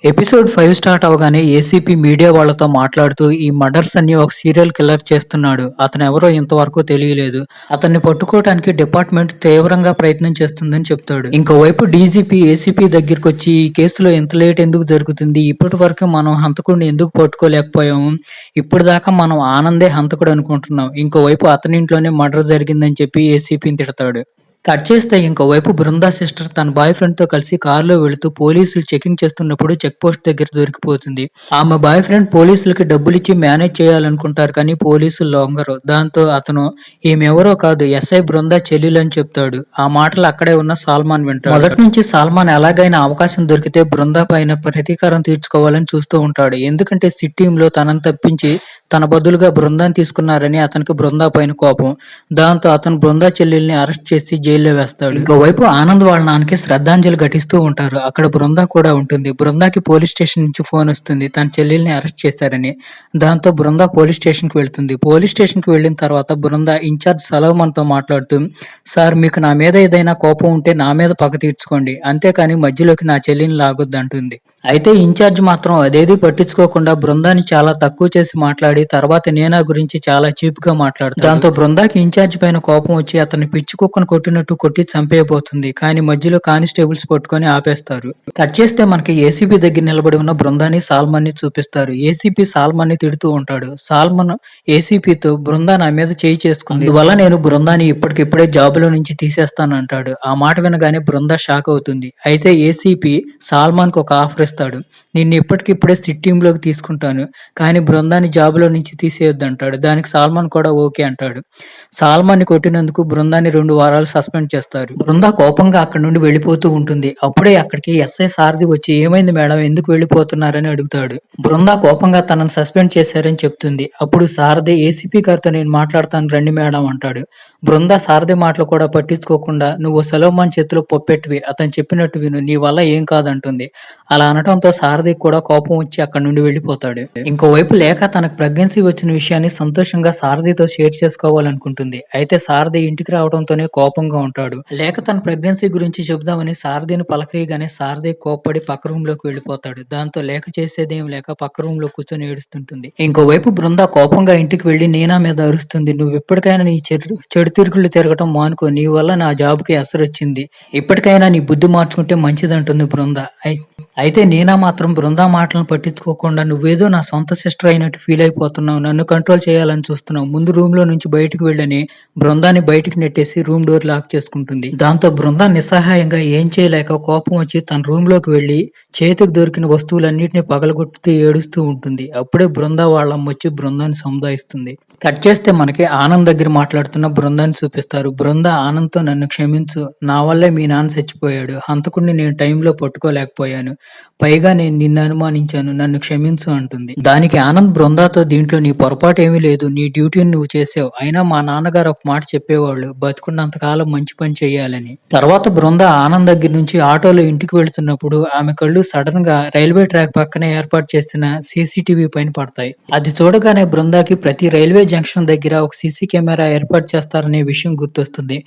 Episode 5 start అవ్వగానే ACP media వాళ్ళతో మాట్లాడుతూ ఈ మర్డర్స్ అన్ని ఒక సీరియల్ కిల్లర్ చేస్తున్నాడు. అతను ఎవరో ఇంతవరకు తెలియలేదు. అతన్ని పట్టుకోవడానికి డిపార్ట్మెంట్ తీవ్రంగా ప్రయత్నం చేస్తుందని చెప్తాడు. ఇంకోవైపు డీజీపీ ఏసీపీ దగ్గరికి వచ్చి ఈ కేసులో ఇంత లేట్ ఎందుకు జరుగుతుంది? ఇప్పటి వరకు మనం హంతకుడిని ఎందుకు పట్టుకోలేకపోయాము? ఇప్పుడు దాకా మనం ఆనందే హంతకుడు అనుకుంటున్నాం. ఇంకోవైపు అతని ఇంట్లోనే మర్డర్ జరిగిందని చెప్పి ఏసీపీని తిడతాడు. కట్ చేస్తే ఇంకోవైపు బృందా సిస్టర్ తన బాయ్ ఫ్రెండ్ తో కలిసి కారులో వెళుతూ పోలీసులు చెకింగ్ చేస్తున్నప్పుడు చెక్ పోస్ట్ దగ్గర దొరికిపోతుంది. ఆమె బాయ్ ఫ్రెండ్ పోలీసులకి డబ్బులిచ్చి మేనేజ్ చేయాలనుకుంటారు కానీ పోలీసులు లొంగరు. దాంతో అతను ఈమెవరో కాదు ఎస్ఐ బృందా చెల్లెలని చెప్తాడు. ఆ మాటలు అక్కడే ఉన్న సాల్మాన్ వింటాడు. మొదటి నుంచి సాల్మాన్ ఎలాగైనా అవకాశం దొరికితే బృందా పైన ప్రతీకారం తీర్చుకోవాలని చూస్తూ ఉంటాడు. ఎందుకంటే సిట్టీంలో తనని తప్పించి తన బదులుగా బృందాన్ని తీసుకున్నారని అతనికి బృందా పైన కోపం. దాంతో అతను బృందా చెల్లెల్ని అరెస్ట్ చేసి జైల్లో వేస్తాడు. ఇంకోవైపు ఆనంద్ వాళ్ళ నాన్నకి శ్రద్ధాంజలి ఘటిస్తూ ఉంటారు. అక్కడ బృందా కూడా ఉంటుంది. బృందాకి పోలీస్ స్టేషన్ నుంచి ఫోన్ వస్తుంది తన చెల్లెల్ని అరెస్ట్ చేశారని. దాంతో బృందా పోలీస్ స్టేషన్ కి వెళ్తుంది. పోలీస్ స్టేషన్ కి వెళ్ళిన తర్వాత బృందా ఇన్ఛార్జ్ సలోమన్ తో మాట్లాడుతూ, సార్ మీకు నా మీద ఏదైనా కోపం ఉంటే నా మీద పగ తీర్చుకోండి, అంతేకాని మధ్యలోకి నా చెల్లిని లాగొద్దు అంటుంది. అయితే ఇన్ఛార్జ్ మాత్రం అదేది పట్టించుకోకుండా బృందాన్ని చాలా తక్కువ చేసి మాట్లాడి తర్వాత నేనా గురించి చాలా చీప్ గా మాట్లాడుతాడు. దాంతో బృందాకి ఇన్ఛార్జ్ పైన కోపం వచ్చి అతన్ని పిచ్చి కుక్కను కొట్టినట్టు కొట్టి చంపేయబోతుంది. కానీ మధ్యలో కానిస్టేబుల్స్ పట్టుకొని ఆపేస్తారు. కట్ చేస్తే మనకి ఏసీపీ దగ్గర నిలబడి ఉన్న బృందాన్ని సాల్మన్ ని చూపిస్తారు. ఏసీపీ సాల్మన్ ని తిడుతూ ఉంటాడు. సాల్మన్ ఏసీపీతో బృందా నా మీద చేయి చేసుకుంది, అందువల్ల నేను బృందాన్ని ఇప్పటికిప్పుడే జాబులో నుంచి తీసేస్తాను అంటాడు. ఆ మాట వినగానే బృందా షాక్ అవుతుంది. అయితే ఏసీపీ సాల్మాన్ కు ఒక ఆఫర్ ఇస్తాడు. నిన్ను ఇప్పటికిప్పుడే సిట్ టీమ్ లోకి తీసుకుంటాను, కానీ బృందాన్ని జాబులో నుంచి తీసేయొద్దు అంటాడు. దానికి సాల్మాన్ కూడా ఓకే అంటాడు. సాల్మాన్ ని కొట్టినందుకు బృందాన్ని 2 వారాలు సస్పెండ్ చేస్తారు. బృందా కోపంగా అక్కడి నుండి వెళ్ళిపోతూ ఉంటుంది. అప్పుడే అక్కడికి ఎస్ఐ సారథి వచ్చి ఏమైంది మేడం, ఎందుకు వెళ్ళిపోతున్నారని అడుగుతాడు. బృందా కోపంగా తనను సస్పెండ్ చేశారని చెప్తుంది. అప్పుడు సారథి ఏసీపీ గారితో నేను మాట్లాడతాను రండి మేడం అంటాడు. బృందా సారథి మాటలు కూడా పట్టించుకోకుండా నువ్వు సలోమాన్ చేతిలో పొప్పెట్టివి, అతను చెప్పినట్టు విను, నీ వల్ల ఏం కాదంటుంది. అలా అనటంతో సారథికి కూడా కోపం వచ్చి అక్కడి నుండి వెళ్ళిపోతాడు. ఇంకోవైపు లేఖ తనకు ప్రెగ్నెన్సీ వచ్చిన విషయాన్ని సంతోషంగా సారథితో షేర్ చేసుకోవాలనుకుంటుంది. అయితే సారథి ఇంటికి రావడంతోనే కోపంగా ఉంటాడు. లేఖ తన ప్రెగ్నెన్సీ గురించి చెబుదామని సారథిని పలకరీగానే సారథి కోప్పడి పక్క రూమ్ లోకి వెళ్ళిపోతాడు. దాంతో లేఖ చేసేదేం లేక పక్క రూమ్ లో కూర్చొని ఏడుస్తుంటుంది. ఇంకోవైపు బృందా కోపంగా ఇంటికి వెళ్లి నీనా మీద అరుస్తుంది. నువ్వు ఎప్పటికైనా నీ చెడు తిరుగుళ్ళు తిరగటం మానుకో, నీ వల్ల నా జాబ్ కి అసరు వచ్చింది, ఇప్పటికైనా నీ బుద్ధి మార్చుకుంటే మంచిదంటుంది బృందా. అయితే నీనా మాత్రం బృందా మాటలను పట్టించుకోకుండా నువ్వేదో నా సొంత సిస్టర్ అయినట్టు ఫీల్ అయిపోతున్నావు, నన్ను కంట్రోల్ చేయాలని చూస్తున్నావు, ముందు రూమ్ లో నుంచి బయటకు వెళ్ళని బృందాన్ని బయటికి నెట్టేసి రూమ్ డోర్ లాక్ చేసుకుంటుంది. దాంతో బృందా నిస్సహాయంగా ఏం చేయలేక కోపం వచ్చి తన రూమ్ లోకి వెళ్లి చేతికి దొరికిన వస్తువులన్నిటిని పగలగొట్టుతూ ఏడుస్తూ ఉంటుంది. అప్పుడే బృందా వాళ్ళమ్మ వచ్చి బృందాన్ని సముదాయిస్తుంది. కట్ చేస్తే మనకి ఆనంద్ దగ్గర మాట్లాడుతున్న బృందాన్ని చూపిస్తారు. బృందా ఆనంద్తో నన్ను క్షమించు, నా వల్లే మీ నాన్న చచ్చిపోయాడు, హంతకుడిని నేను టైంలో పట్టుకోలేకపోయాను, పైగా నేను నిన్ను అనుమానించాను, నన్ను క్షమించు అంటుంది. దానికి ఆనంద్ బృందాతో దీంట్లో నీ పొరపాటు ఏమీ లేదు, నీ డ్యూటీని నువ్వు చేసావు, అయినా మా నాన్నగారు ఒక మాట చెప్పేవాళ్ళు, బతుకున్నంతకాలం మంచి పని చేయాలని. తర్వాత బృందా ఆనంద్ దగ్గర నుంచి ఆటోలో ఇంటికి వెళ్తున్నప్పుడు ఆమె కళ్ళు సడన్ గా రైల్వే ట్రాక్ పక్కనే ఏర్పాటు చేసిన సీసీటీవీ పైన పడతాయి. అది చూడగానే బృందాకి ప్రతి రైల్వే జంక్షన్ దగ్గర ఒక సీసీ కెమెరా ఏర్పాటు చేస్తారనే విషయం గుర్తొస్తుంది.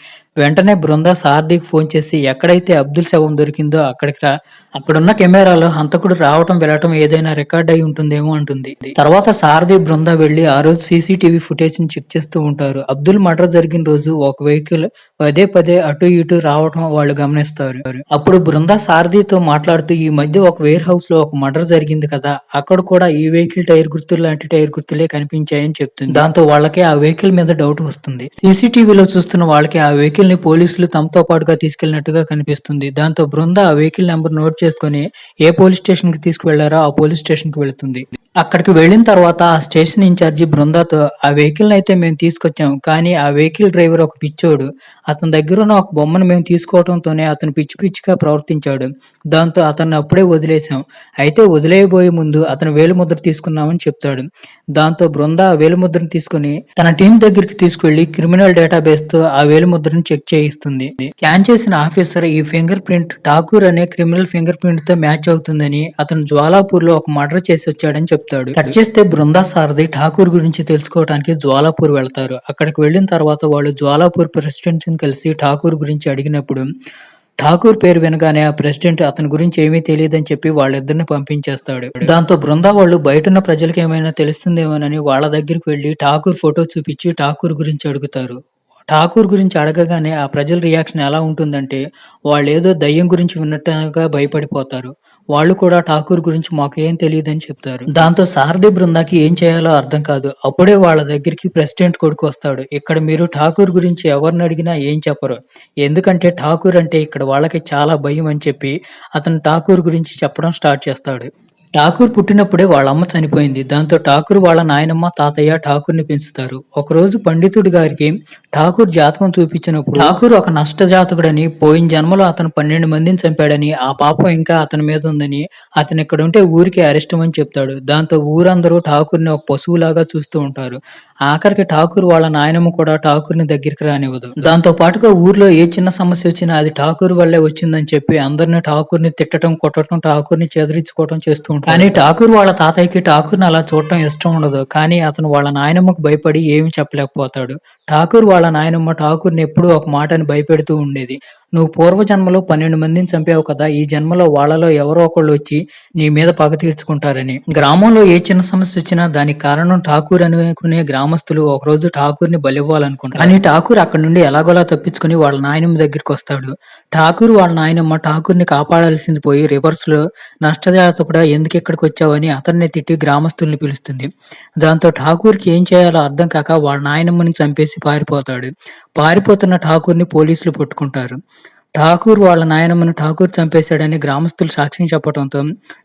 వెంటనే బృందా సారథికి ఫోన్ చేసి ఎక్కడైతే అబ్దుల్ శవం దొరికిందో అక్కడికి రా, అక్కడున్న కెమెరాలో హంతకుడు రావటం వెళ్ళటం ఏదైనా రికార్డ్ అయి ఉంటుందేమో అంటుంది. తర్వాత సారథి బృందా వెళ్లి ఆ రోజు సీసీటీవీ ఫుటేజ్ ని చెక్ చేస్తూ ఉంటారు. అబ్దుల్ మర్డర్ జరిగిన రోజు ఒక వెహికల్ పదే పదే అటు ఇటు రావటం వాళ్ళు గమనిస్తారు. అప్పుడు బృందా సారథితో మాట్లాడుతూ ఈ మధ్య ఒక వేర్ హౌస్ లో ఒక మర్డర్ జరిగింది కదా, అక్కడ కూడా ఈ వెహికల్ టైర్ గుర్తులు లాంటి టైర్ గుర్తులే కనిపించాయని చెప్తుంది. దాంతో వాళ్ళకి ఆ వెహికల్ మీద డౌట్ వస్తుంది. సీసీటీవీలో చూస్తున్న వాళ్ళకి ఆ వెహికల్ ని పోలీసులు తమతో పాటుగా తీసుకెళ్లినట్టుగా కనిపిస్తుంది. దాంతో బృందా ఆ వెహికల్ నెంబర్ నోట్ చేసుకుని ఏ పోలీస్ స్టేషన్ కి తీసుకువెళ్లారో ఆ పోలీస్ స్టేషన్ కి వెళుతుంది. అక్కడికి వెళ్లిన తర్వాత ఆ స్టేషన్ ఇన్ఛార్జి బృందాతో ఆ వెహికల్ అయితే మేము తీసుకొచ్చాం, కానీ ఆ వెహికల్ డ్రైవర్ ఒక పిచ్చోడు, అతని దగ్గర ఉన్న ఒక బొమ్మను మేము తీసుకోవడంతోనే అతను పిచ్చి పిచ్చిగా ప్రవర్తించాడు, దాంతో అతన్ని అప్పుడే వదిలేశాం, అయితే వదిలేయబోయే ముందు అతను వేలిముద్ర తీసుకున్నామని చెప్తాడు. దాంతో బృందా ఆ వేలిముద్రను తీసుకుని తన టీం దగ్గరికి తీసుకెళ్లి క్రిమినల్ డేటాబేస్ తో ఆ వేలిముద్రను చెక్ చేయిస్తుంది. స్కాన్ చేసిన ఆఫీసర్ ఈ ఫింగర్ ప్రింట్ ఠాకూర్ అనే క్రిమినల్ ఫింగర్ ప్రింట్ తో మ్యాచ్ అవుతుందని, అతను జ్వాలాపూర్ లో ఒక మర్డర్ చేసి వచ్చాడని చెప్తాడు. కట్ చేస్తే బృందా సారథి ఠాకూర్ గురించి తెలుసుకోవడానికి జ్వాలాపూర్ వెళ్తారు. అక్కడికి వెళ్లిన తర్వాత వాళ్ళు జ్వాలాపూర్ ప్రెసిడెంట్ ని కలిసి ఠాకూర్ గురించి అడిగినప్పుడు ఠాకూర్ పేరు వినగానే ఆ ప్రెసిడెంట్ అతని గురించి ఏమీ తెలియదని చెప్పి వాళ్ళిద్దరిని పంపించేస్తాడు. దాంతో బృందా వాళ్ళు బయటున్న ప్రజలకు ఏమైనా తెలుస్తుందేమోనని వాళ్ళ దగ్గరికి వెళ్లి ఠాకూర్ ఫోటో చూపించి ఠాకూర్ గురించి అడుగుతారు. ఠాకూర్ గురించి అడగగానే ఆ ప్రజల రియాక్షన్ ఎలా ఉంటుందంటే, వాళ్ళేదో దయ్యం గురించి విన్నట్టుగా భయపడిపోతారు. వాళ్ళు కూడా ఠాకూర్ గురించి మాకు ఏం తెలీదని చెప్తారు. దాంతో సారథి బృందాకి ఏం చేయాలో అర్థం కాదు. అప్పుడే వాళ్ళ దగ్గరికి ప్రెసిడెంట్ కొడుకు వస్తాడు. ఇక్కడ మీరు ఠాకూర్ గురించి ఎవరిని అడిగినా ఏం చెప్పరు. ఎందుకంటే ఠాకూర్ అంటే ఇక్కడ వాళ్ళకి చాలా భయం అని చెప్పి అతను ఠాకూర్ గురించి చెప్పడం స్టార్ట్ చేస్తాడు. ఠాకూర్ పుట్టినప్పుడే వాళ్ళ అమ్మ చనిపోయింది. దాంతో ఠాకూర్ వాళ్ళ నాయనమ్మ, తాతయ్య ఠాకూర్‌ని పెంచుతారు. ఒకరోజు పండితుడి గారికి ఠాకూర్ జాతకం చూపించినప్పుడు ఠాకూర్ ఒక నష్టజాతకుడని, పోయిన జన్మలో అతను 12 మందిని చంపాడని, ఆ పాపం ఇంకా అతని మీద ఉందని, అతను ఇక్కడుంటే ఊరికే అరిష్టమని చెప్తాడు. దాంతో ఊరందరూ ఠాకూర్‌ని ఒక పశువులాగా చూస్తూ ఉంటారు. ఆఖరికి ఠాకూర్ వాళ్ళ నాయనమ్మ కూడా ఠాకూర్‌ని దగ్గరికి రానివ్వదు. దాంతో పాటుగా ఊర్లో ఏ చిన్న సమస్య వచ్చినా అది ఠాకూర్ వల్లే వచ్చిందని చెప్పి అందరిని ఠాకూర్‌ని తిట్టడం, కొట్టడం, ఠాకూర్‌ని చెదిరించుకోవడం చేస్తూ ఉంటారు. కానీ ఠాకూర్ వాళ్ళ తాతయ్యకి ఠాకూర్‌ని అలా చూడటం ఇష్టం ఉండదు. కానీ అతను వాళ్ళ నాయనమ్మకు భయపడి ఏమీ చెప్పలేకపోతాడు. ఠాకూర్ వాళ్ళ నాయనమ్మ ఠాకూర్‌ని ఎప్పుడూ ఒక మాటని భయపెడుతూ ఉండేది. "నువ్వు పూర్వజన్మలో 12 మందిని చంపావు కదా! ఈ జన్మలో వాళ్ళలో ఎవరో ఒకళ్ళు వచ్చి నీ మీద పగ తీర్చుకుంటారని." గ్రామంలో ఏ చిన్న సమస్య వచ్చినా దానికి కారణం ఠాకూర్ అనుకునే గ్రామస్తులు ఒకరోజు ఠాకూర్‌ని బలివ్వాలనుకుంటారు. కానీ ఠాకూర్ అక్కడి నుండి ఎలాగోలా తప్పించుకొని వాళ్ళ నాయనమ్మ దగ్గరికొస్తాడు. ఠాకూర్ వాళ్ళ నాయనమ్మ ఠాకూర్‌ని కాపాడాల్సింది పోయి రివర్స్‌లో నష్టజాతకుడా ఎందుకిక్కడికొచ్చావని అతన్నే తిట్టి గ్రామస్తుల్ని పిలుస్తుంది. దాంతో ఠాకూర్‌కి ఏం చేయాలో అర్థం కాక వాళ్ళ నాయనమ్మని చంపేసి పారిపోతాడు. పారిపోతున్న ఠాకూర్‌ని పోలీసులు పట్టుకుంటారు. ఠాకూర్ వాళ్ళ నాయనమ్మను ఠాకూర్ చంపేశాడని గ్రామస్తులు సాక్ష్యం చెప్పడంతో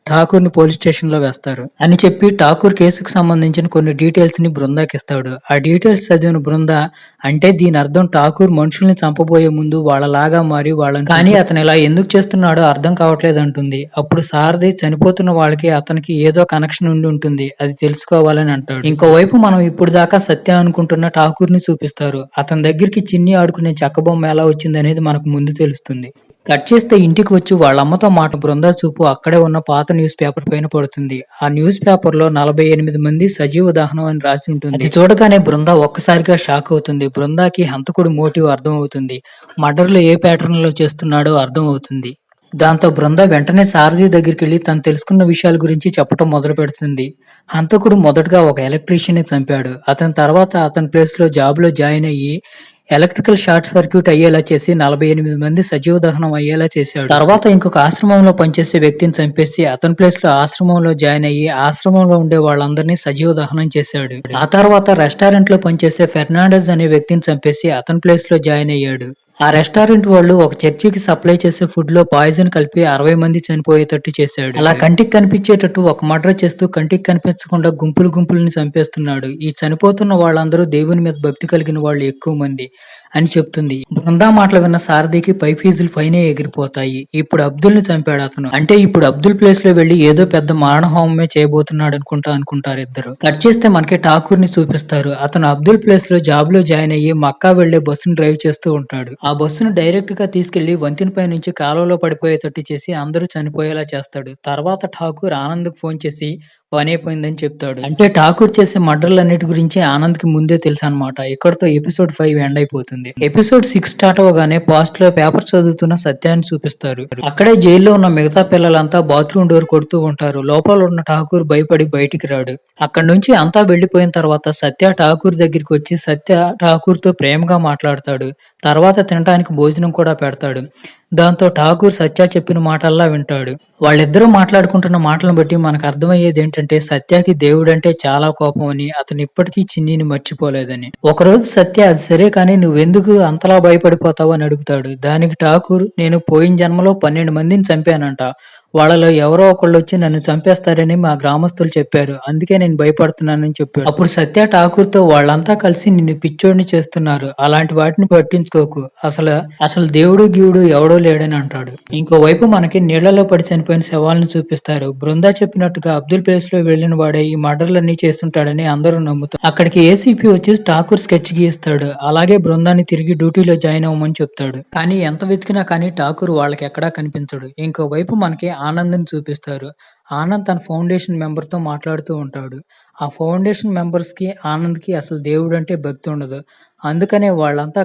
ఠాకూర్‌ని పోలీస్ స్టేషన్‌లో వేస్తారు. అని చెప్పి ఠాకూర్ కేసుకు సంబంధించిన కొన్ని డీటెయిల్స్‌ని బృందాకిస్తాడు. ఆ డీటెయిల్స్ చదివిన బృందా అంటే దీని అర్థం ఠాకూర్ మనుషుల్ని చంపబోయే ముందు వాళ్ళలాగా మారి వాళ్ళని కానీ అతను ఇలా ఎందుకు చేస్తున్నాడో అర్థం కావట్లేదంటుంది. అప్పుడు సారథి చనిపోతున్న వాళ్ళకి అతనికి ఏదో కనెక్షన్ ఉండి ఉంటుంది. అది తెలుసుకోవాలని అంటాడు. ఇంకోవైపు మనం ఇప్పుడు దాకా సత్య అనుకుంటున్న ఠాకూర్‌ని చూపిస్తారు. అతని దగ్గరికి చిన్ని ఆడుకునే చెక్క బొమ్మ ఎలా వచ్చిందనేది మనకు ముందు తెలుస్తుంది. కట్ చేస్తే ఇంటికి వచ్చి వాళ్ళ అమ్మతో మాట బృందా చూపు అక్కడే ఉన్న పాత న్యూస్ పేపర్ పైన పడుతుంది. ఆ న్యూస్ పేపర్ లో 48 మంది సజీవ దహనం అని రాసి ఉంటుంది. అది చూడగానే బృందా ఒక్కసారిగా షాక్ అవుతుంది. బృందాకి హంతకుడి మోటివ్ అర్థం అవుతుంది. మర్డర్లు ఏ ప్యాటర్న్ లో చేస్తున్నాడో అర్థం అవుతుంది. దాంతో బృందా వెంటనే సారథి దగ్గరికి వెళ్లి తను తెలుసుకున్న విషయాల గురించి చెప్పడం మొదలు పెడుతుంది. హంతకుడు మొదటగా ఒక ఎలక్ట్రీషియన్ ని చంపాడు. అతని తర్వాత అతని ప్లేస్ లో జాబ్ లో జాయిన్ అయ్యి ఎలక్ట్రికల్ షార్ట్ సర్క్యూట్ అయ్యేలా చేసి 48 మంది సజీవ దహనం అయ్యేలా చేశాడు. తర్వాత ఇంకొక ఆశ్రమంలో పనిచేసే వ్యక్తిని చంపేసి అతని ప్లేస్ లో ఆశ్రమంలో జాయిన్ అయ్యి ఆశ్రమంలో ఉండే వాళ్ళందరినీ సజీవ దహనం చేశాడు. ఆ తర్వాత రెస్టారెంట్ లో పనిచేసే ఫెర్నాండెజ్ అనే వ్యక్తిని చంపేసి అతని ప్లేస్ లో జాయిన్ అయ్యాడు. ఆ రెస్టారెంట్ వాళ్ళు ఒక చర్చికి సప్లై చేసే ఫుడ్ లో పాయిజన్ కలిపి 60 మంది చనిపోయేటట్టు చేశాడు. అలా కంటికి కనిపించేటట్టు ఒక మర్డర్ చేస్తూ కంటికి కనిపించకుండా గుంపుల్ని చంపేస్తున్నాడు. ఈ చనిపోతున్న వాళ్ళందరూ దేవుని మీద భక్తి కలిగిన వాళ్ళు ఎక్కువ మంది అని చెప్తుంది. బృందా మాటలు విన్న సారథికి పై ఫీజులు ఫైనే ఎగిరిపోతాయి. ఇప్పుడు అబ్దుల్ ని చంపాడు అతను. అంటే ఇప్పుడు అబ్దుల్ ప్లేస్ లో వెళ్లి ఏదో పెద్ద మారణ హోమమే చేయబోతున్నాడు అనుకుంటారు ఇద్దరు. కట్ చేస్తే మనకి ఠాకూర్ ని చూపిస్తారు. అతను అబ్దుల్ ప్లేస్ లో జాబ్ లో జాయిన్ అయ్యి మక్కా వెళ్లే బస్సును డ్రైవ్ చేస్తూ ఉంటాడు. ఆ బస్సును డైరెక్ట్ గా తీసుకెళ్లి వంతెనపై నుంచి కాలువలో పడిపోయేటట్టు చేసి అందరూ చనిపోయేలా చేస్తాడు. తర్వాత ఠాకూర్ ఆనంద్ కు ఫోన్ చేసి పని అయిపోయిందని చెప్తాడు. అంటే ఠాకూర్ చేసే మర్డర్లన్నిటి గురించి ఆనంద్ కి ముందే తెలుసు అనమాట. ఇక్కడతో ఎపిసోడ్ 5 ఎండ్ అయిపోతుంది. ఎపిసోడ్ 6 స్టార్ట్ అవగానే పాస్ట్ లో పేపర్ చదువుతున్న సత్యాన్ని చూపిస్తారు. అక్కడే జైల్లో ఉన్న మిగతా పిల్లలంతా బాత్రూమ్ డోర్ కొడుతూ ఉంటారు. లోపల ఉన్న ఠాకూర్ భయపడి బయటికి రాడు. అక్కడి నుంచి అంతా వెళ్లిపోయిన తర్వాత సత్య ఠాకూర్ దగ్గరికి వచ్చి సత్య ఠాకూర్ తో ప్రేమగా మాట్లాడతాడు. తర్వాత తినడానికి భోజనం కూడా పెడతాడు. దాంతో ఠాకూర్ సత్య చెప్పిన మాటల్లా వింటాడు. వాళ్ళిద్దరూ మాట్లాడుకుంటున్న మాటలను బట్టి మనకు అర్థమయ్యేది ఏంటంటే సత్యకి దేవుడంటే చాలా కోపం అని, అతను ఇప్పటికీ చిన్నిని మర్చిపోలేదని. ఒకరోజు సత్య అది సరే కానీ నువ్వెందుకు అంతలా భయపడిపోతావు అని అడుగుతాడు. దానికి ఠాకూర్ నేను పోయిన జన్మలో 12 మందిని చంపానంట. వాళ్ళలో ఎవరో ఒకళ్ళు వచ్చి నన్ను చంపేస్తారని మా గ్రామస్తులు చెప్పారు. అందుకే నేను భయపడుతున్నానని చెప్పాడు. అప్పుడు సత్య ఠాకూర్ తో వాళ్ళంతా కలిసి నిన్ను పిచ్చోడిని చేస్తున్నారు. అలాంటి వాటిని పట్టించుకోకు. అసలు దేవుడు గీవుడు ఎవడో లేడని అంటాడు. ఇంకోవైపు మనకి నీళ్లలో పడి చనిపోయిన శవాలను చూపిస్తారు. బృందా చెప్పినట్టుగా అబ్దుల్ ప్లేస్ లో వెళ్లిన వాడే ఈ మర్డర్లన్నీ చేస్తుంటాడని అందరూ నమ్ముతారు. అక్కడికి ఏసీపీ వచ్చి ఠాకూర్ స్కెచ్ గీస్తాడు. అలాగే బృందాన్ని తిరిగి డ్యూటీలో జాయిన్ అవ్వమని చెప్తాడు. కానీ ఎంత వెతికినా కానీ ఠాకూర్ వాళ్ళకి ఎక్కడా కనిపించడు. ఇంకోవైపు మనకి ఆనంద్ని చూపిస్తారు. ఆనంద్ తన ఫౌండేషన్ మెంబర్‌తో మాట్లాడుతూ ఉంటాడు. ఆ ఫౌండేషన్ మెంబర్స్‌కి, ఆనంద్‌కి అసలు దేవుడంటే భక్తి ఉండదు. అందుకనే వాళ్ళంతా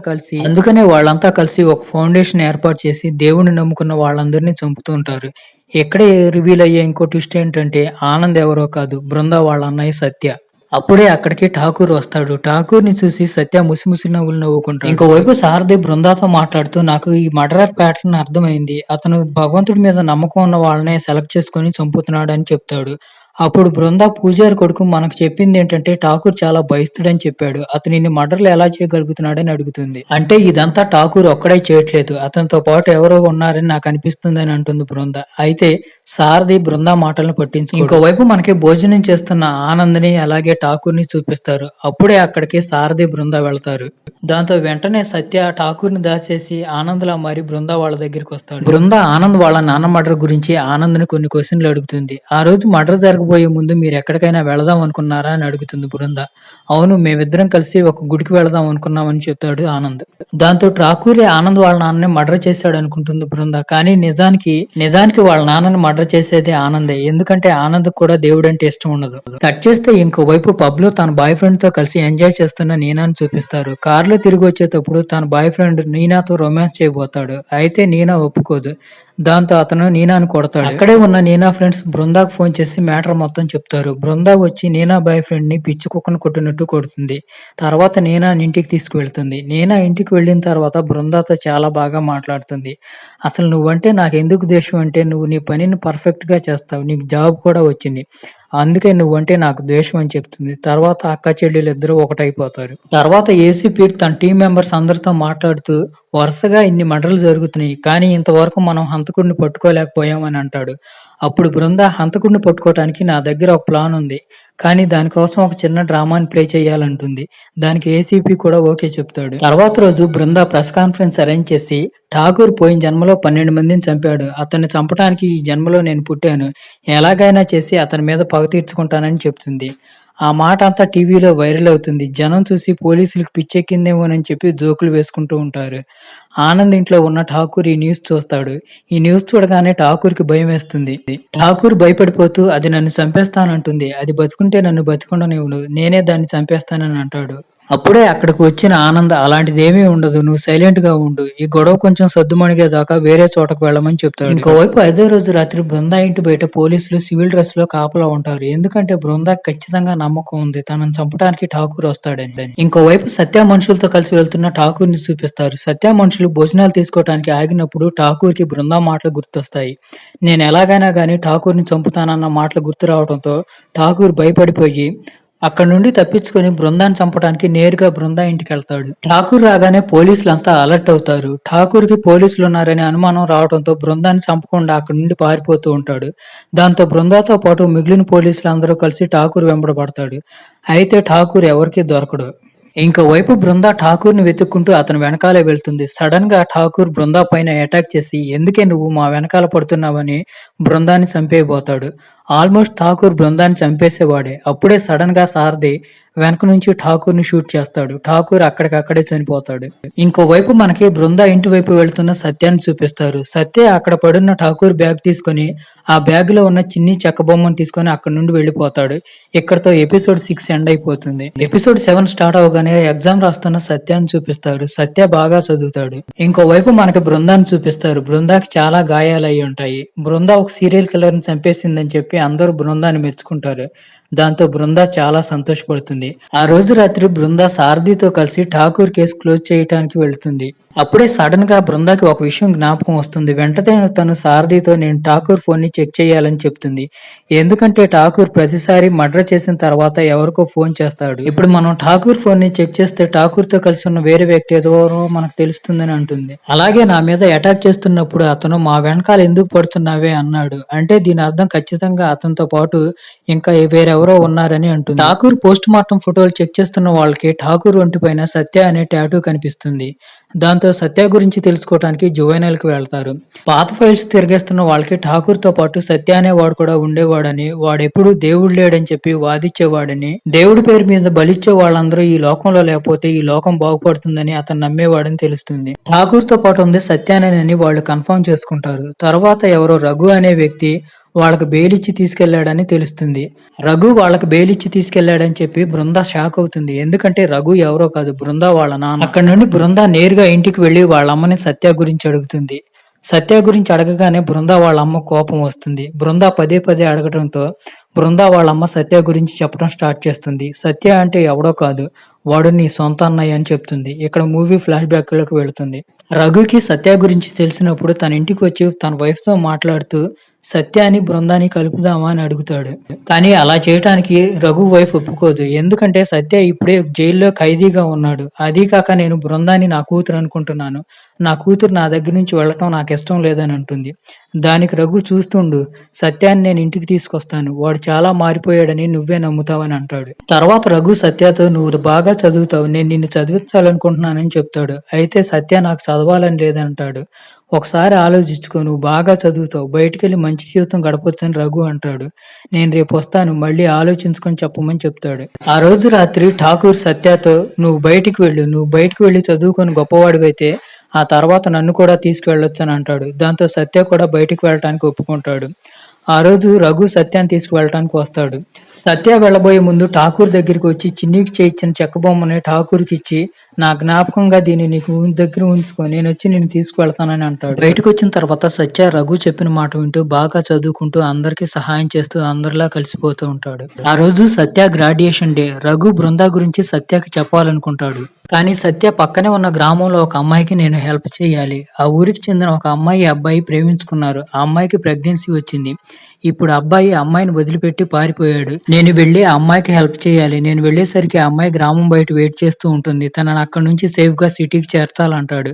కలిసి ఒక ఫౌండేషన్ ఏర్పాటు చేసి దేవుడిని నమ్ముకున్న వాళ్ళందరినీ చంపుతూ ఉంటారు. ఇక్కడే రివీల్ అయ్యే ఇంకో ట్విస్ట్ ఏంటంటే ఆనంద్ ఎవరో కాదు, బృందా వాళ్ళ అన్నయ్య సత్య. అప్పుడే అక్కడికి ఠాకూర్ వస్తాడు. ఠాకూర్‌ని చూసి సత్య ముసిముసి నవ్వులు నవ్వుకుంటాడు. ఇంకోవైపు సారథి బృందాతో మాట్లాడుతూ నాకు ఈ మర్డరర్ ప్యాటర్న్ అర్థమైంది. అతను భగవంతుడి మీద నమ్మకం ఉన్న వాళ్ళనే సెలెక్ట్ చేసుకొని చంపుతున్నాడు అని చెప్తాడు. అప్పుడు బృందా పూజారి కొడుకు మనకు చెప్పిందేంటంటే ఠాకూర్ చాలా భయస్తుడని చెప్పాడు. అతను ఇన్ని మర్డర్‌లు ఎలా చేయగలుగుతున్నాడని అడుగుతుంది. అంటే ఇదంతా ఠాకూర్ ఒక్కడే చేయట్లేదు. అతనితో పాటు ఎవరో ఉన్నారని నాకనిపిస్తుందని అంటుంది బృంద. అయితే సారథి బృందా మాటలను పట్టించుకోడు. ఇంకోవైపు మనకి భోజనం చేస్తున్న ఆనంద్‌ని అలాగే ఠాకూర్‌ని చూపిస్తారు. అప్పుడే అక్కడికి సారథి బృందా వెళ్తారు. దాంతో వెంటనే సత్య ఠాకూర్‌ని దాచేసి ఆనంద్‌లా మారి బృందా వాళ్ళ దగ్గరికి వస్తాడు. బృందా ఆనంద్ వాళ్ళ నాన్న మర్డర్ గురించి ఆనంద్‌ని కొన్ని క్వశ్చన్లు అడుగుతుంది. ఆ రోజు మర్డర్ జరగబోయే ముందు మీరు ఎక్కడికైనా వెళదాం అనుకున్నారా అని అడుగుతుంది బృందా. అవును, మేమిద్దరం కలిసి ఒక గుడికి వెళదాం అనుకున్నామని చెప్తాడు ఆనంద్. దాంతో ఠాకూరే ఆనంద్ వాళ్ళ నాన్నని మర్డర్ చేశాడు అనుకుంటుంది బృంద. కానీ నిజానికి వాళ్ళ నాన్నని మర్డర్ చేసేదే ఆనందే. ఎందుకంటే ఆనంద్ కూడా దేవుడంటే ఇష్టం ఉండదు. కట్ చేస్తే ఇంకోవైపు పబ్ లో తన బాయ్ ఫ్రెండ్ తో కలిసి ఎంజాయ్ చేస్తున్న నీనాను చూపిస్తారు. కారులో తిరిగి వచ్చేటప్పుడు తన బాయ్ ఫ్రెండ్ నీనాతో రొమాన్స్ చేయబోతాడు. అయితే నీనా ఒప్పుకోదు. దాంతో అతను నీనాను కొడతాడు. అక్కడే ఉన్న నీనా ఫ్రెండ్స్ బృందాకు ఫోన్ చేసి మ్యాటర్ మొత్తం చెప్తారు. బృందా వచ్చి నీనా బాయ్ ఫ్రెండ్ ని పిచ్చి కుక్కను కొట్టినట్టు కొడుతుంది. తర్వాత నీనా ఇంటికి తీసుకువెళ్తుంది. నీనా ఇంటికి వెళ్ళిన తర్వాత బృందాతో చాలా బాగా మాట్లాడుతుంది. అసలు నువ్వంటే నాకెందుకు ద్వేషం అంటే నువ్వు నీ పనిని పర్ఫెక్ట్ గా చేస్తావు. నీకు జాబ్ కూడా వచ్చింది. అందుకే నువ్వంటే నాకు ద్వేషం అని చెప్తుంది. తర్వాత అక్క చెల్లెలిద్దరూ ఒకటైపోతారు. తర్వాత ఏసీపీ తన టీం మెంబర్స్ అందరితో మాట్లాడుతూ వరుసగా ఇన్ని మర్డర్లు జరుగుతున్నాయి. కానీ ఇంతవరకు మనం హంతకుడిని పట్టుకోలేకపోయాం అని అంటాడు. అప్పుడు బృంద హంతకుడిని పట్టుకోవటానికి నా దగ్గర ఒక ప్లాన్ ఉంది. కానీ దానికోసం ఒక చిన్న డ్రామాని ప్లే చేయాలంటుంది. దానికి ఏసీపీ కూడా ఓకే చెప్తాడు. తర్వాత రోజు బృంద ప్రెస్ కాన్ఫరెన్స్ అరేంజ్ చేసి ఠాకూర్ పోయిన జన్మలో 12 మందిని చంపాడు. అతన్ని చంపడానికి ఈ జన్మలో నేను పుట్టాను. ఎలాగైనా చేసి అతని మీద పగ తీర్చుకుంటానని చెప్తుంది. ఆ మాట అంతా టీవీలో వైరల్ అవుతుంది. జనం చూసి పోలీసులకు పిచ్చెక్కిందేమోనని చెప్పి జోకులు వేసుకుంటూ ఉంటారు. ఆనంద్ ఇంట్లో ఉన్న ఠాకూర్ ఈ న్యూస్ చూస్తాడు. ఈ న్యూస్ చూడగానే ఠాకూర్‌కి భయమేస్తుంది. ఠాకూర్ భయపడిపోతూ అది నన్ను చంపేస్తానంటుంది. అది బతికుంటే నన్ను బతికుండనివ్వదు. నేనే దాన్ని చంపేస్తానని అంటాడు. అప్పుడే అక్కడికి వచ్చిన ఆనంద్ అలాంటిదేమీ ఉండదు. నువ్వు సైలెంట్ గా ఉండు. ఈ గొడవ కొంచెం సద్దుమణిగేదాకా వేరే చోటకు వెళ్ళమని చెప్తాడు. ఇంకోవైపు అదే రోజు రాత్రి బృందా ఇంటి బయట పోలీసులు సివిల్ డ్రెస్ లో కాపలా ఉంటారు. ఎందుకంటే బృందాకి ఖచ్చితంగా నమ్మకం ఉంది తనని చంపడానికి ఠాకూర్ వస్తాడని. ఇంకోవైపు సత్య మనుషులతో కలిసి వెళ్తున్న ఠాకూర్ ని చూపిస్తారు. సత్య మనుషులు భోజనాలు తీసుకోవడానికి ఆగినప్పుడు ఠాకూర్ కి బృందా మాటలు గుర్తొస్తాయి. నేను ఎలాగైనా గానీ ఠాకూర్ ని చంపుతానన్న మాటలు గుర్తు రావడంతో ఠాకూర్ భయపడిపోయి అక్కడి నుండి తప్పించుకొని బృందాన్ని చంపడానికి నేరుగా బృందా ఇంటికి వెళ్తాడు. ఠాకూర్ రాగానే పోలీసులంతా అలర్ట్ అవుతారు. ఠాకూర్ కి పోలీసులు ఉన్నారనే అనుమానం రావడంతో బృందాన్ని చంపకుండా అక్కడి నుండి పారిపోతూ ఉంటాడు. దాంతో బృందాతో పాటు మిగిలిన పోలీసులందరూ కలిసి ఠాకూర్ వెంబడబడతాడు. అయితే ఠాకూర్ ఎవరికీ దొరకడు. ఇంకోవైపు బృందా ఠాకూర్ ని వెతుక్కుంటూ అతని వెనకాలే వెళ్తుంది. సడన్ గా ఠాకూర్ బృందా పైన అటాక్ చేసి ఎందుకే నువ్వు మా వెనకాల పడుతున్నావని బృందాన్ని చంపేయబోతాడు. ఆల్మోస్ట్ ఠాకూర్ బృందాన్ని చంపేసేవాడే. అప్పుడే సడన్ గా సారథి వెనక నుంచి ఠాకూర్ ని షూట్ చేస్తాడు. ఠాకూర్ అక్కడికక్కడే చనిపోతాడు. ఇంకోవైపు మనకి బృందా ఇంటి వైపు వెళ్తున్న సత్యాన్ని చూపిస్తారు. సత్య అక్కడ పడున్న ఠాకూర్ బ్యాగ్ తీసుకొని ఆ బ్యాగ్ లో ఉన్న చిన్ని చెక్క బొమ్మను తీసుకొని అక్కడ నుండి వెళ్లిపోతాడు. ఇక్కడతో ఎపిసోడ్ 6 ఎండ్ అయిపోతుంది. ఎపిసోడ్ 7 స్టార్ట్ అవగానే ఎగ్జామ్ రాస్తున్న సత్యాన్ని చూపిస్తారు. సత్య బాగా చదువుతాడు. ఇంకోవైపు మనకి బృందాన్ని చూపిస్తారు. బృందాకి చాలా గాయాలు అయి ఉంటాయి. బృందా ఒక సీరియల్ కిల్లర్ ని చంపేసిందని చెప్పి అందరూ బృందాన్ని మెచ్చుకుంటారు. దాంతో బృందా చాలా సంతోషపడుతుంది. ఆ రోజు రాత్రి బృందా సారథితో కలిసి ఠాకూర్ కేసు క్లోజ్ చేయడానికి వెళుతుంది. అప్పుడే సడన్ గా బృందాకి ఒక విషయం జ్ఞాపకం వస్తుంది. వెంటనే తను సారథితో నేను ఠాకూర్ ఫోన్ ని చెక్ చేయాలని చెప్తుంది. ఎందుకంటే ఠాకూర్ ప్రతిసారి మర్డర్ చేసిన తర్వాత ఎవరికో ఫోన్ చేస్తాడు. ఇప్పుడు మనం ఠాకూర్ ఫోన్ ని చెక్ చేస్తే ఠాకూర్ తో కలిసి ఉన్న వేరే వ్యక్తి ఎవరో మనకు తెలుస్తుందని అంటుంది. అలాగే నా మీద అటాక్ చేస్తున్నప్పుడు అతను మా వెనకాల ఎందుకు పడుతున్నావే అన్నాడు. అంటే దీని అర్థం ఖచ్చితంగా అతనితో పాటు ఇంకా వేరెవరో ఉన్నారని అంటుంది. ఠాకూర్ పోస్ట్ మార్టం ఫోటోలు చెక్ చేస్తున్న వాళ్ళకి ఠాకూర్ ఒంటి పైన సత్య అనే టాటూ కనిపిస్తుంది. దాంతో సత్య గురించి తెలుసుకోవడానికి జువైనల్ కి వెళ్తారు. పాత ఫైల్స్ తిరిగేస్తున్న వాళ్ళకి ఠాకూర్ తో పాటు సత్య అనే వాడు కూడా ఉండేవాడని, వాడెప్పుడు దేవుడు లేడని చెప్పి వాదించేవాడని, దేవుడి పేరు మీద బలిచ్చే వాళ్ళందరూ ఈ లోకంలో లేకపోతే ఈ లోకం బాగుపడుతుందని అతను నమ్మేవాడని తెలుస్తుంది. ఠాకూర్ తో పాటు ఉంది సత్యానేనని వాళ్ళు కన్ఫర్మ్ చేసుకుంటారు. తర్వాత ఎవరో రఘు అనే వ్యక్తి వాళ్ళకి బెయిలిచ్చి తీసుకెళ్లాడని తెలుస్తుంది. రఘు వాళ్ళకి బెయిలిచ్చి తీసుకెళ్లాడని చెప్పి బృంద షాక్ అవుతుంది. ఎందుకంటే రఘు ఎవరో కాదు, బృంద వాళ్ళ నాన్న. అక్కడి నుండి బృంద నేరుగా ఇంటికి వెళ్లి వాళ్ళ అమ్మని సత్య గురించి అడుగుతుంది. సత్య గురించి అడగగానే బృంద వాళ్ళ అమ్మ కోపం వస్తుంది. బృంద పదే పదే అడగడంతో బృంద వాళ్ళ అమ్మ సత్య గురించి చెప్పడం స్టార్ట్ చేస్తుంది. సత్య అంటే ఎవడో కాదు, వాడు నీ సొంత అన్నయ్య అని చెప్తుంది. ఇక్కడ మూవీ ఫ్లాష్ బ్యాక్ లోకి వెళుతుంది. రఘుకి సత్య గురించి తెలిసినప్పుడు తన ఇంటికి వచ్చి తన వైఫ్ తో మాట్లాడుతూ సత్యాని బృందాన్ని కలుపుదామా అని అడుగుతాడు. కానీ అలా చేయటానికి రఘు వైఫ్ ఒప్పుకోదు. ఎందుకంటే సత్య ఇప్పుడే జైల్లో ఖైదీగా ఉన్నాడు. అదీ కాక నేను బృందాన్ని నా కూతురు అనుకుంటున్నాను. నా కూతురు నా దగ్గర నుంచి వెళ్ళటం నాకు ఇష్టం లేదని అంటుంది. దానికి రఘు చూస్తుండు, సత్యాన్ని నేను ఇంటికి తీసుకొస్తాను, వాడు చాలా మారిపోయాడని నువ్వే నమ్ముతావని అంటాడు. తర్వాత రఘు సత్యతో నువ్వు బాగా చదువుతావు, నేను నిన్ను చదివించాలనుకుంటున్నానని చెప్తాడు. అయితే సత్య నాకు చదవాలని లేదంటాడు. ఒకసారి ఆలోచించుకో, నువ్వు బాగా చదువుతావు, బయటికెళ్ళి మంచి జీవితం గడపొచ్చని రఘు అంటాడు. నేను రేపు వస్తాను, మళ్ళీ ఆలోచించుకొని చెప్పమని చెప్తాడు. ఆ రోజు రాత్రి ఠాకూర్ సత్యతో నువ్వు బయటికి వెళ్లి చదువుకొని గొప్పవాడివైతే ఆ తర్వాత నన్ను కూడా తీసుకువెళ్ళొచ్చు అని అంటాడు. దాంతో సత్య కూడా బయటికి వెళ్ళటానికి ఒప్పుకుంటాడు. ఆ రోజు రఘు సత్యాన్ని తీసుకువెళ్ళటానికి వస్తాడు. సత్య వెళ్ళబోయే ముందు ఠాకూర్ దగ్గరికి వచ్చి చిన్నికి చేయించిన చెక్క బొమ్మని ఠాకూర్కి ఇచ్చి నా జ్ఞాపకంగా దీన్ని నీకు దగ్గర ఉంచుకో, నేను వచ్చి నేను తీసుకువెళ్తానని అంటాడు. బయటకు వచ్చిన తర్వాత సత్య రఘు చెప్పిన మాట వింటూ బాగా చదువుకుంటూ అందరికి సహాయం చేస్తూ అందరిలా కలిసిపోతూ ఉంటాడు. ఆ రోజు సత్య గ్రాడ్యుయేషన్ డే. రఘు బృందా గురించి సత్యకి చెప్పాలనుకుంటాడు. కానీ సత్య పక్కనే ఉన్న గ్రామంలో ఒక అమ్మాయికి నేను హెల్ప్ చేయాలి. ఆ ఊరికి చెందిన ఒక అమ్మాయి అబ్బాయి ప్రేమించుకున్నారు. ఆ అమ్మాయికి ప్రెగ్నెన్సీ వచ్చింది. ఇప్పుడు అబ్బాయి అమ్మాయిని వదిలిపెట్టి పారిపోయాడు. నేను వెళ్లి ఆ అమ్మాయికి హెల్ప్ చేయాలి. నేను వెళ్లేసరికి ఆ అమ్మాయి గ్రామం బయట వెయిట్ చేస్తూ ఉంటుంది. తనని అక్కడి నుంచి సేఫ్ గా సిటీకి చేర్చాలంటాడు.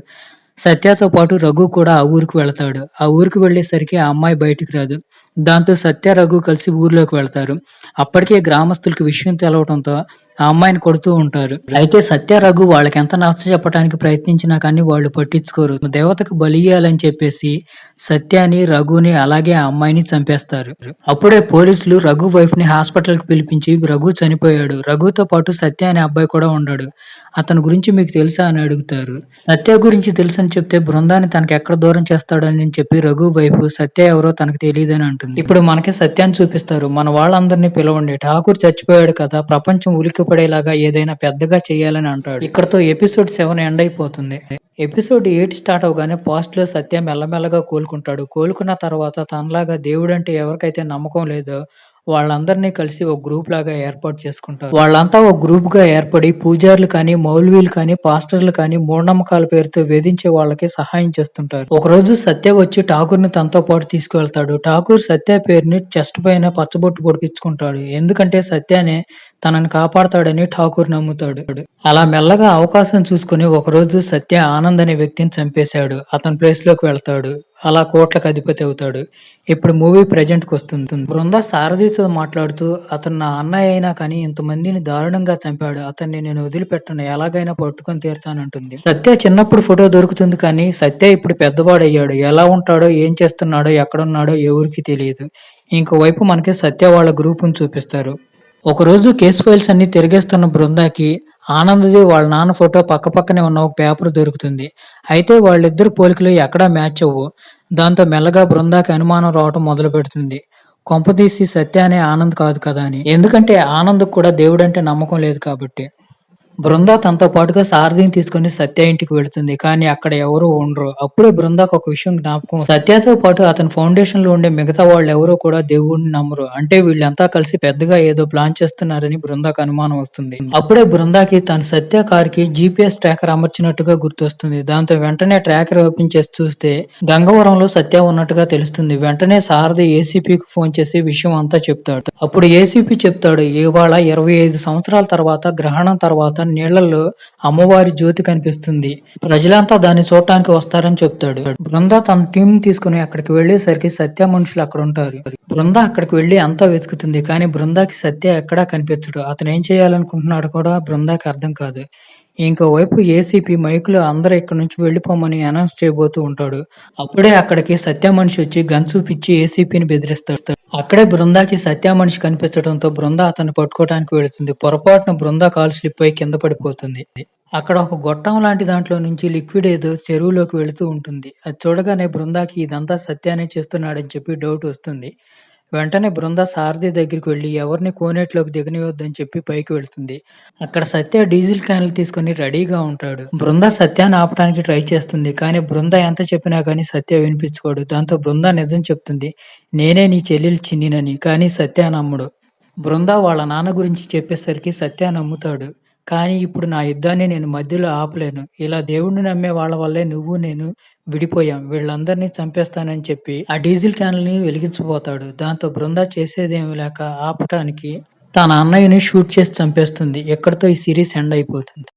సత్యతో పాటు రఘు కూడా ఆ ఊరికి వెళ్తాడు. ఆ ఊరికి వెళ్లేసరికి ఆ అమ్మాయి బయటికి రాదు. దాంతో సత్య రఘు కలిసి ఊర్లోకి వెళ్తారు. అప్పటికే గ్రామస్తులకి విషయం తెలవడంతో ఆ అమ్మాయిని కొడుతూ ఉంటారు. అయితే సత్య రఘు వాళ్ళకి ఎంత నచ్చ చెప్పడానికి ప్రయత్నించినా కానీ వాళ్ళు పట్టించుకోరు. దేవతకు బలియాలని చెప్పేసి సత్యాని రఘుని అలాగే ఆ అమ్మాయిని చంపేస్తారు. అప్పుడే పోలీసులు రఘు వైఫ్ ని హాస్పిటల్ కి పిలిపించి రఘు చనిపోయాడు, రఘుతో పాటు సత్య అనే అబ్బాయి కూడా ఉన్నాడు, అతని గురించి మీకు తెలుసా అని అడుగుతారు. సత్య గురించి తెలుసని చెప్తే బృందాన్ని తనకి ఎక్కడ దూరం చేస్తాడని చెప్పి రఘు వైపు సత్య ఎవరో తనకు తెలియదని అంటుంది. ఇప్పుడు మనకి సత్యాన్ని చూపిస్తారు. మన వాళ్ళందరినీ పిలవండి, ఠాకూర్ చచ్చిపోయాడు కదా, ప్రపంచం ఉలిక్కిపడేలాగా ఏదైనా పెద్దగా చేయాలని అంటాడు. ఇక్కడతో ఎపిసోడ్ 7 ఎండ్ అయిపోతుంది. ఎపిసోడ్ 8 స్టార్ట్ అవగానే పాస్ట్ లో సత్య మెల్లమెల్లగా కోలుకుంటాడు. కోలుకున్న తర్వాత తనలాగా దేవుడంటే ఎవరికైతే నమ్మకం లేదో వాళ్ళందరినీ కలిసి ఒక గ్రూప్ లాగా ఏర్పాటు చేసుకుంటారు. వాళ్ళంతా ఒక గ్రూప్ గా ఏర్పడి పూజారులు కానీ, మౌల్వీలు కానీ, పాస్టర్లు కానీ మూఢనమ్మకాల పేరుతో వేధించే వాళ్ళకి సహాయం చేస్తుంటారు. ఒక రోజు సత్య వచ్చి ఠాకూర్ ని తనతో పాటు తీసుకువెళ్తాడు. ఠాకూర్ సత్య పేరుని చెస్ట్ పైన పచ్చబొట్టు పొడిపించుకుంటాడు. ఎందుకంటే సత్యనే తనని కాపాడతాడని ఠాకూర్ నమ్ముతాడు. అలా మెల్లగా అవకాశం చూసుకుని ఒకరోజు సత్య ఆనంద్ అనే వ్యక్తిని చంపేశాడు. అతని ప్లేస్ లోకి వెళ్తాడు. అలా కోట్లకు అధిపతి అవుతాడు. ఇప్పుడు మూవీ ప్రెజెంట్ కి వస్తుంది. బృంద సారథితో మాట్లాడుతూ అతను నా అన్నయ్య అయినా కానీ ఇంతమందిని దారుణంగా చంపాడు, అతన్ని నేను వదిలిపెట్టను, ఎలాగైనా పట్టుకొని తీరుతానంటుంది. సత్య చిన్నప్పుడు ఫోటో దొరుకుతుంది కానీ సత్య ఇప్పుడు పెద్దవాడయ్యాడు. ఎలా ఉంటాడో, ఏం చేస్తున్నాడో, ఎక్కడున్నాడో ఎవరికి తెలియదు. ఇంకోవైపు మనకి సత్య వాళ్ళ గ్రూపును చూపిస్తారు. ఒకరోజు కేసు ఫైల్స్ అన్ని తిరిగేస్తున్న బృందాకి ఆనంద్ది వాళ్ళ నాన్న ఫోటో పక్కపక్కనే ఉన్న ఒక పేపర్ దొరుకుతుంది. అయితే వాళ్ళిద్దరు పోలికలు ఎక్కడా మ్యాచ్ అవ్వు. దాంతో మెల్లగా బృందాకి అనుమానం రావటం మొదలు పెడుతుంది. కొంపదీసి సత్య అనే ఆనంద్ కాదు కదా అని. ఎందుకంటే ఆనంద్ కూడా దేవుడంటే నమ్మకం లేదు కాబట్టి. బృంద తనతో పాటుగా సారథిని తీసుకుని సత్య ఇంటికి వెళుతుంది. కానీ అక్కడ ఎవరూ ఉండరు. అప్పుడే బృందాకు ఒక విషయం జ్ఞాపకం. సత్యతో పాటు అతని ఫౌండేషన్ లో ఉండే మిగతా వాళ్ళు ఎవరూ కూడా దేవుడిని నమ్మరు. అంటే వీళ్ళంతా కలిసి పెద్దగా ఏదో ప్లాన్ చేస్తున్నారని బృందాకు అనుమానం వస్తుంది. అప్పుడే బృందాకి తన సత్య కార్ కి GPS ట్రాకర్ అమర్చినట్టుగా గుర్తొస్తుంది. దాంతో వెంటనే ట్రాకర్ ఓపెన్ చేసి చూస్తే గంగవరంలో సత్య ఉన్నట్టుగా తెలుస్తుంది. వెంటనే సారథి ఏసీపీకి ఫోన్ చేసి విషయం అంతా చెప్తాడు. అప్పుడు ఏసీపీ చెప్తాడు, ఇవాళ 25 సంవత్సరాల తర్వాత గ్రహణం తర్వాత నీళ్లలో అమ్మవారి జ్యోతి కనిపిస్తుంది, ప్రజలంతా దాన్ని చూడటానికి వస్తారని చెప్తాడు. బృంద తన టీం తీసుకుని అక్కడికి వెళ్లేసరికి సత్య మనుషులు అక్కడ ఉంటారు. బృంద అక్కడికి వెళ్లి అంతా వెతుకుతుంది. కానీ బృందాకి సత్య ఎక్కడా కనిపించడు. అతను ఏం చేయాలనుకుంటున్నాడు కూడా బృందాకి అర్థం కాదు. ఇంకోవైపు ఏసీపీ మైకులో అందరూ ఇక్కడి నుంచి వెళ్లిపోమని అనౌన్స్ చేయబోతూ ఉంటాడు. అప్పుడే అక్కడికి సత్య మనిషి వచ్చి గన్ చూపించి ఏసీపీని బెదిరిస్తాడు. అక్కడే బృందాకి సత్య మనిషి కనిపించడంతో బృంద అతన్ని పట్టుకోవడానికి వెళుతుంది. పొరపాటున బృంద కాలు స్లిప్ అయి కింద పడిపోతుంది. అక్కడ ఒక గొట్టం లాంటి దాంట్లో నుంచి లిక్విడ్ ఏదో చెరువులోకి వెళుతూ ఉంటుంది. అది చూడగానే బృందాకి ఇదంతా సత్యానే చేస్తున్నాడని చెప్పి డౌట్ వస్తుంది. వెంటనే బృంద సారథి దగ్గరికి వెళ్లి ఎవరిని కోనేట్లోకి దిగనివద్దని చెప్పి పైకి వెళ్తుంది. అక్కడ సత్య డీజిల్ క్యాన్లు తీసుకొని రెడీగా ఉంటాడు. బృంద సత్యాన్ని ఆపడానికి ట్రై చేస్తుంది. కానీ బృంద ఎంత చెప్పినా కానీ సత్య వినిపించుకోడు. దాంతో బృంద నిజం చెప్తుంది. నేనే నీ చెల్లెలు చిన్నినని. కానీ సత్య నమ్మడు. బృంద వాళ్ళ నాన్న గురించి చెప్పేసరికి సత్య నమ్ముతాడు. కానీ ఇప్పుడు నా యుద్ధాన్ని నేను మధ్యలో ఆపలేను. ఇలా దేవుడిని నమ్మే వాళ్ళ వల్లే నువ్వు నేను విడిపోయాం. వీళ్ళందరినీ చంపేస్తానని చెప్పి ఆ డీజిల్ క్యాన్‌లని వెలిగించబోతాడు. దాంతో బృంద చేసేదేమీ లేక ఆపటానికి తన అన్నయ్యని షూట్ చేసి చంపేస్తుంది. ఇక్కడితో ఈ సీరీస్ ఎండ్ అయిపోతుంది.